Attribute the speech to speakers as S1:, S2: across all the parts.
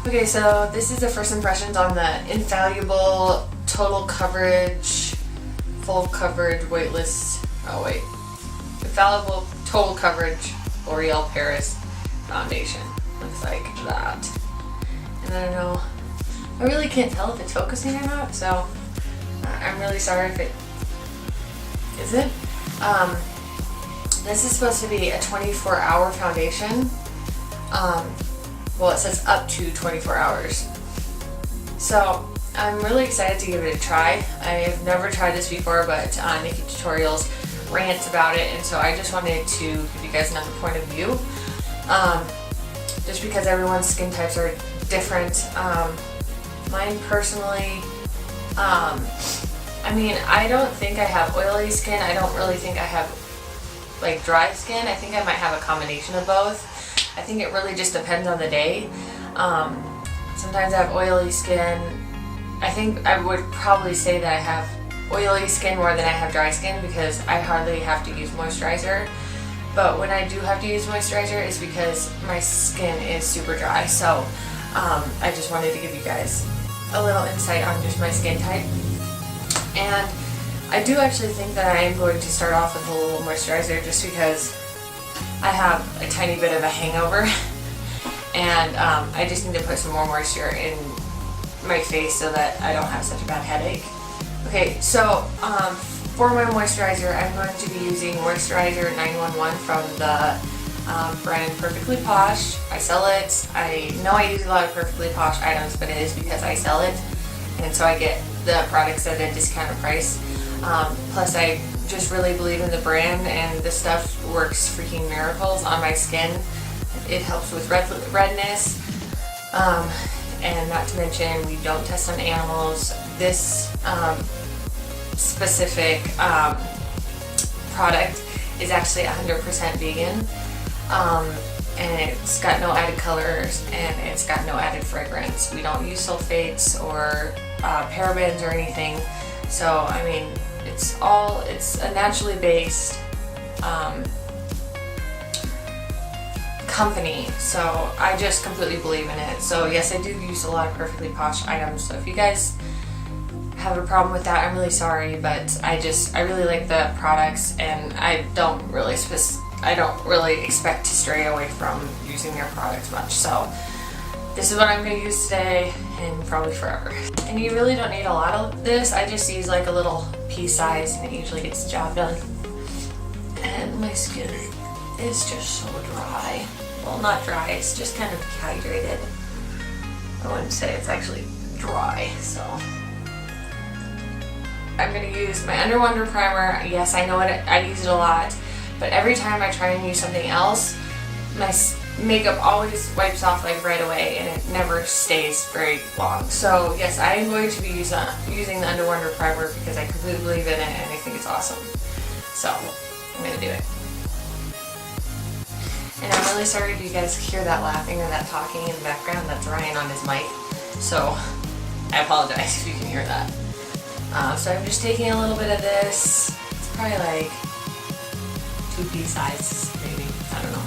S1: Okay, so this is the first impressions on the Infallible Total Coverage, Full Coverage Weightless, Infallible Total Coverage L'Oreal Paris Foundation. Looks like that. And I don't know, I really can't tell if it's focusing or not, so I'm really sorry if it isn't. This is supposed to be a 24-hour foundation. Well, it says up to 24 hours. So I'm really excited to give it a try. I've never tried this before, but Nikki Tutorials rants about it, and so I just wanted to give you guys another point of view. Just because everyone's skin types are different. Mine personally, I mean, I don't think I have oily skin. I don't really think I have like dry skin. I think I might have a combination of both. I think it really just depends on the day. Sometimes I have oily skin. I think I would probably say that I have oily skin more than I have dry skin because I hardly have to use moisturizer. But when I do have to use moisturizer, it's because my skin is super dry. So I just wanted to give you guys a little insight on just my skin type. And I do actually think that I am going to start off with a little moisturizer just because I have a tiny bit of a hangover and I just need to put some more moisture in my face so that I don't have such a bad headache. Okay, so for my moisturizer, I'm going to be using Moisturizer 911 from the brand Perfectly Posh. I sell it. I know I use a lot of Perfectly Posh items, but it is because I sell it, and so I get the products at a discounted price. Plus, I just really believe in the brand, and this stuff works freaking miracles on my skin. It helps with redness, and not to mention we don't test on animals. This specific product is actually 100% vegan, and it's got no added colors and it's got no added fragrance. We don't use sulfates or parabens or anything, so I mean it's a naturally based company, so I just completely believe in it. So yes, I do use a lot of Perfectly Posh items, so if you guys have a problem with that, I'm really sorry, but I really like the products, and I don't really expect to stray away from using their products much. So this is what I'm going to use today and probably forever. And you really don't need a lot of this. I just use like a little pea size, and it usually gets the job done. And my skin is just so dry. Well, not dry, it's just kind of dehydrated. I wouldn't say it's actually dry, so I'm going to use my Under Wonder primer. Yes, I know I use it a lot, but every time I try and use something else, my makeup always wipes off like right away, and it never stays very long. So yes, I am going to be using the Under Wonder primer because I completely believe in it and I think it's awesome. So I'm going to do it. And I'm really sorry if you guys hear that laughing or that talking in the background. That's Ryan on his mic. So I apologize if you can hear that. So I'm just taking a little bit of this. It's probably like 2 pea size, maybe. I don't know.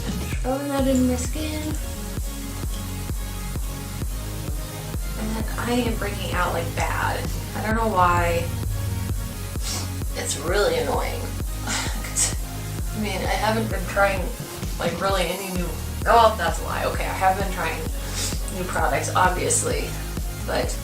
S1: I'm just throwing that in my skin. And then I am breaking out like bad. I don't know why. It's really annoying. I mean, I haven't been trying like really any new, oh, that's why. Okay, I have been trying new products, obviously, but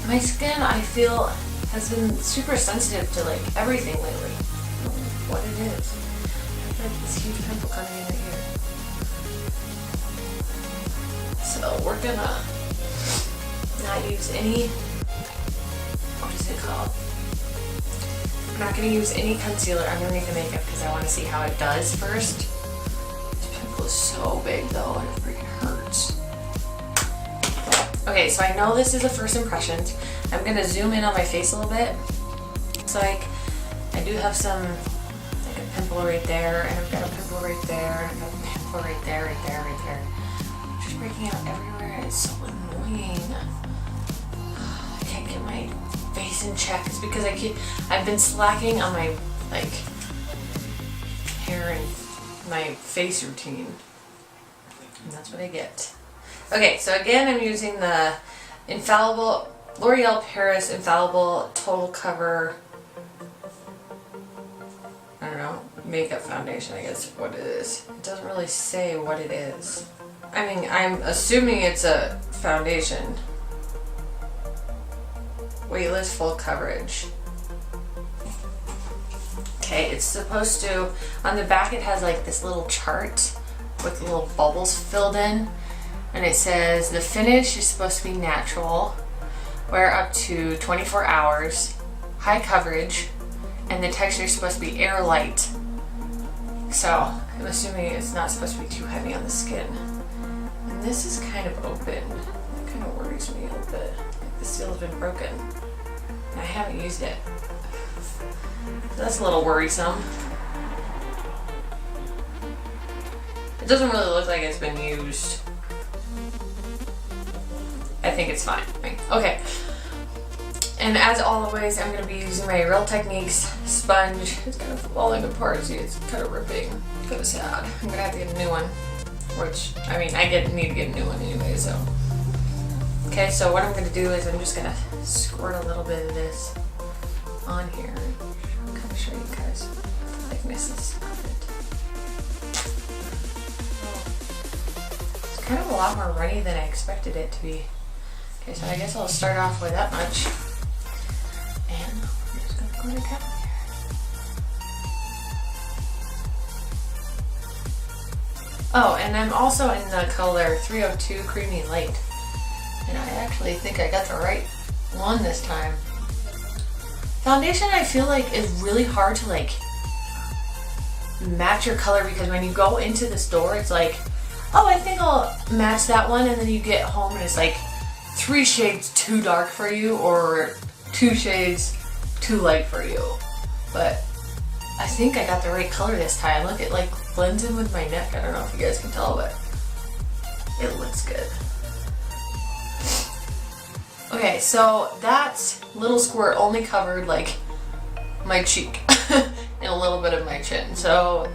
S1: my skin, I feel, has been super sensitive to like everything lately. I don't know what it is. I have this huge pimple coming in right here. So we're gonna not use any, what is it called? I'm not going to use any concealer underneath the makeup because I want to see how it does first. This pimple is so big though, and it freaking hurts. Okay, so I know this is a first impression. I'm going to zoom in on my face a little bit. It's like I do have some, like a pimple right there, and I've got a pimple right there, and I've got a pimple right there, right there, right there. It's just breaking out everywhere, and it's so annoying. I can't get my face in check. It's because I've been slacking on my like hair and my face routine. and that's what I get. Okay, so again, I'm using the Infallible, L'Oreal Paris Infallible Total Cover, I don't know, makeup foundation, I guess what it is. It doesn't really say what it is. I mean, I'm assuming it's a foundation. Weightless full coverage. Okay, it's supposed to, on the back it has like this little chart with little bubbles filled in. And it says the finish is supposed to be natural, wear up to 24 hours, high coverage, and the texture is supposed to be air light. So I'm assuming it's not supposed to be too heavy on the skin. And this is kind of open. That kind of worries me a little bit. Like the seal has been broken. And I haven't used it. So that's a little worrisome. It doesn't really look like it's been used. I think it's fine. Okay. And as always, I'm going to be using my Real Techniques sponge. It's kind of falling apart. See, it's kind of ripping. Kind of sad. I'm going to have to get a new one. Which, I mean, I need to get a new one anyway, so. Okay, so what I'm going to do is I'm just going to squirt a little bit of this on here. I'll kind of show you guys the thicknesses of it. It's kind of a lot more runny than I expected it to be. Okay, so I guess I'll start off with that much. And I'm just going to go to down here. Oh, and I'm also in the color 302 Creamy Light. And I actually think I got the right one this time. Foundation, I feel like, is really hard to like match your color, because when you go into the store, it's like, oh, I think I'll match that one, and then you get home and it's like 3 shades too dark for you, or 2 shades too light for you. But I think I got the right color this time. Look, it like blends in with my neck. I don't know if you guys can tell, but it looks good. Okay, so that little squirt only covered like my cheek and a little bit of my chin. So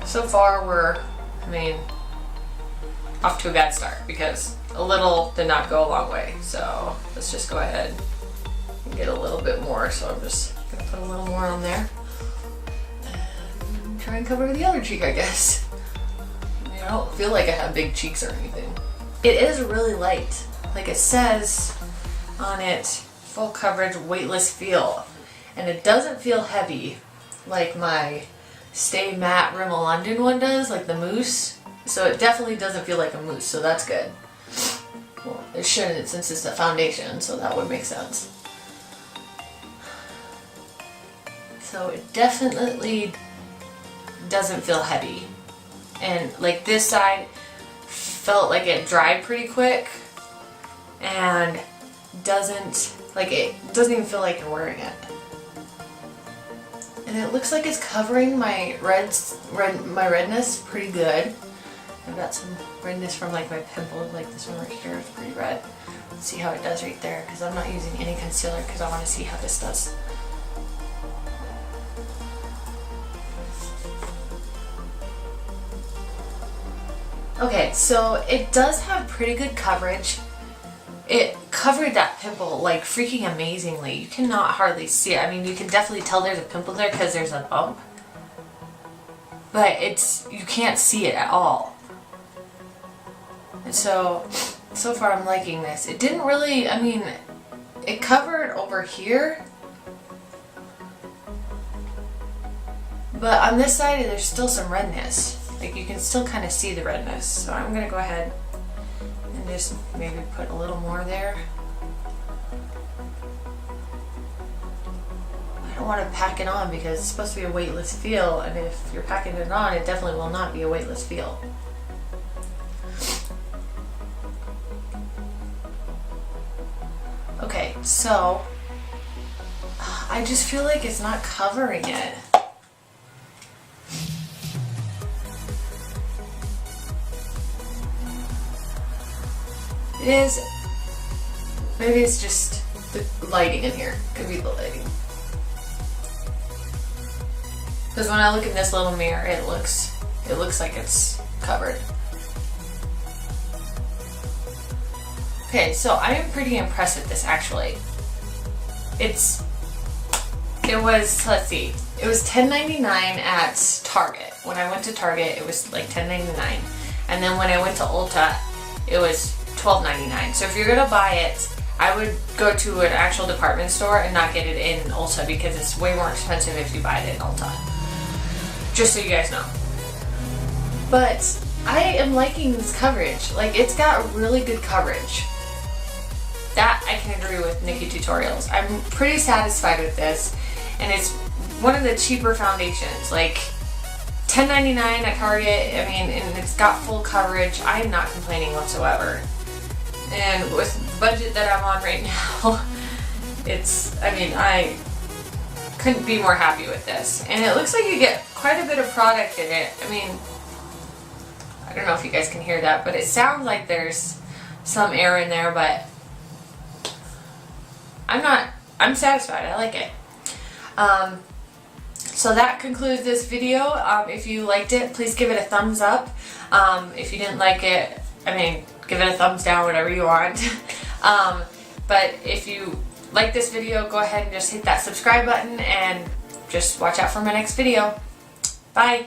S1: far we're, I mean, off to a bad start, because a little did not go a long way. So let's just go ahead and get a little bit more. So I'm just gonna put a little more on there and try and cover the other cheek, I guess. I mean, I don't feel like I have big cheeks or anything. It is really light. Like it says on it, full coverage, weightless feel. And it doesn't feel heavy like my Stay Matte Rimmel London one does, like the mousse. So it definitely doesn't feel like a mousse, so that's good. Well, it shouldn't, since it's a foundation, so that would make sense. So it definitely doesn't feel heavy. And like this side felt like it dried pretty quick, and it doesn't even feel like you're wearing it. And it looks like it's covering my redness pretty good. I've got some redness from like my pimple, like this one right here is pretty red. Let's see how it does right there, because I'm not using any concealer because I want to see how this does. Okay, so it does have pretty good coverage. It covered that pimple like freaking amazingly. You cannot hardly see it. I mean, you can definitely tell there's a pimple there because there's a bump. But you can't see it at all. And so far I'm liking this. It didn't really, I mean, it covered over here. But on this side, there's still some redness. Like you can still kind of see the redness. So I'm going to go ahead and just maybe put a little more there. I don't want to pack it on because it's supposed to be a weightless feel, and if you're packing it on, it definitely will not be a weightless feel. Okay, so I just feel like it's not covering it. It is. Maybe it's just the lighting in here. Could be the lighting. Because when I look in this little mirror, it looks like it's covered. Okay, so I am pretty impressed with this actually. It was, let's see, it was $10.99 at Target. When I went to Target, it was like $10.99. And then when I went to Ulta, it was $12.99. So if you're gonna buy it, I would go to an actual department store and not get it in Ulta because it's way more expensive if you buy it in Ulta. Just so you guys know. But I am liking this coverage. Like, it's got really good coverage. That I can agree with Nikki Tutorials. I'm pretty satisfied with this, and it's one of the cheaper foundations. Like $10.99 at Target. I mean, and it's got full coverage. I am not complaining whatsoever. And with the budget that I'm on right now, I couldn't be more happy with this. And it looks like you get quite a bit of product in it. I mean, I don't know if you guys can hear that, but it sounds like there's some air in there, but I'm satisfied. I like it. So that concludes this video. If you liked it, please give it a thumbs up. If you didn't like it, give it a thumbs down, whatever you want. But if you like this video, go ahead and just hit that subscribe button and just watch out for my next video. Bye.